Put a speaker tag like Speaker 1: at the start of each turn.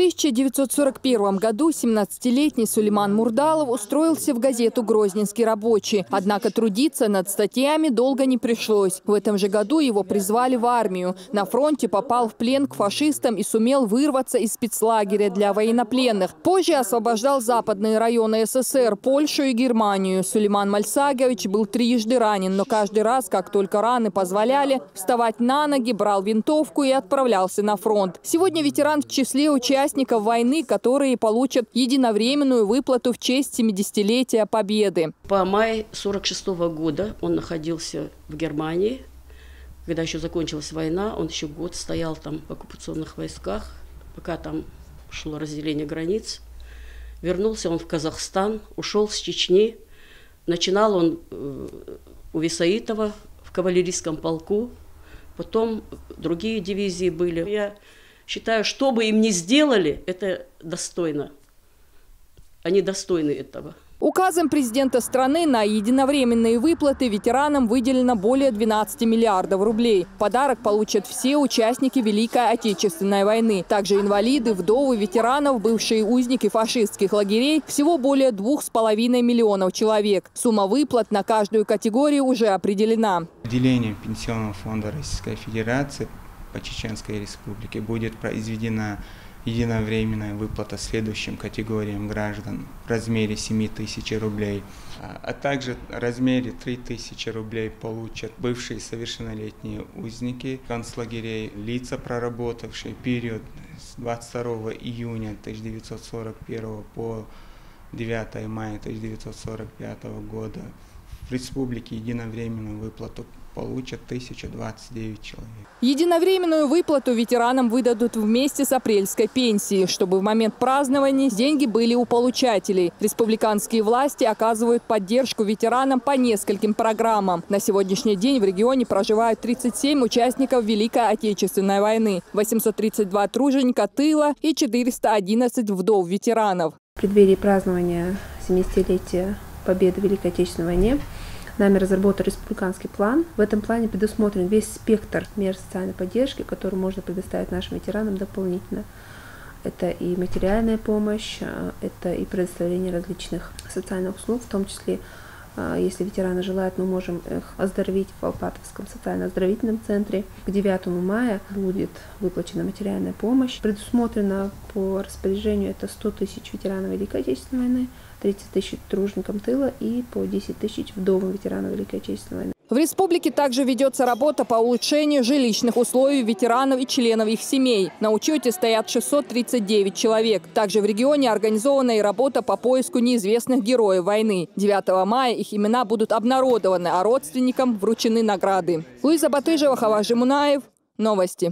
Speaker 1: В 1941 году 17-летний Сулейман Мурдалов устроился в газету «Грозненский рабочий». Однако трудиться над статьями долго не пришлось. В этом же году его призвали в армию. На фронте попал в плен к фашистам и сумел вырваться из спецлагеря для военнопленных. Позже освобождал западные районы СССР, Польшу и Германию. Сулейман Мальсагович был трижды ранен, но каждый раз, как только раны позволяли, вставать на ноги, брал винтовку и отправлялся на фронт. Сегодня ветеран в числе участников войны, которые получат единовременную выплату в честь 70-летия Победы.
Speaker 2: По май 1946 года он находился в Германии. Когда еще закончилась война, он еще год стоял там в оккупационных войсках, пока там шло разделение границ. Вернулся он в Казахстан, ушел с Чечни. Начинал он у Висаитова в кавалерийском полку. Потом другие дивизии были. Я считаю, что бы им ни сделали, это достойно. Они достойны этого.
Speaker 1: Указом президента страны на единовременные выплаты ветеранам выделено более 12 миллиардов рублей. Подарок получат все участники Великой Отечественной войны. Также инвалиды, вдовы ветеранов, бывшие узники фашистских лагерей. Всего более 2,5 миллионов человек. Сумма выплат на каждую категорию уже определена.
Speaker 3: Отделением Пенсионного фонда Российской Федерации по Чеченской Республике будет произведена единовременная выплата следующим категориям граждан в размере 7 тысяч рублей, а также в размере 3 тысячи рублей получат бывшие совершеннолетние узники концлагерей, лица, проработавшие период с 22 июня 1941 по 9 мая 1945 года. В республике единовременную выплату получат 1029 человек.
Speaker 1: Единовременную выплату ветеранам выдадут вместе с апрельской пенсией, чтобы в момент празднования деньги были у получателей. Республиканские власти оказывают поддержку ветеранам по нескольким программам. На сегодняшний день в регионе проживают 37 участников Великой Отечественной войны, 832 труженика тыла и 411 вдов ветеранов.
Speaker 4: В преддверии празднования 70-летия Победы в Великой Отечественной войне нами разработан республиканский план. В этом плане предусмотрен весь спектр мер социальной поддержки, который можно предоставить нашим ветеранам дополнительно. Это и материальная помощь, это и предоставление различных социальных услуг, в том числе, если ветераны желают, мы можем их оздоровить в Алпатовском социально-оздоровительном центре. К 9 мая будет выплачена материальная помощь. Предусмотрено по распоряжению это 100 тысяч ветеранов Великой Отечественной войны, 30 тысяч труженикам тыла и по 10 тысяч вдовам ветеранов Великой Отечественной войны.
Speaker 1: В республике также ведется работа по улучшению жилищных условий ветеранов и членов их семей. На учете стоят 639 человек. Также в регионе организована и работа по поиску неизвестных героев войны. 9 мая их имена будут обнародованы, а родственникам вручены награды. Луиза Батыжева, Хаважи Мунаев. Новости.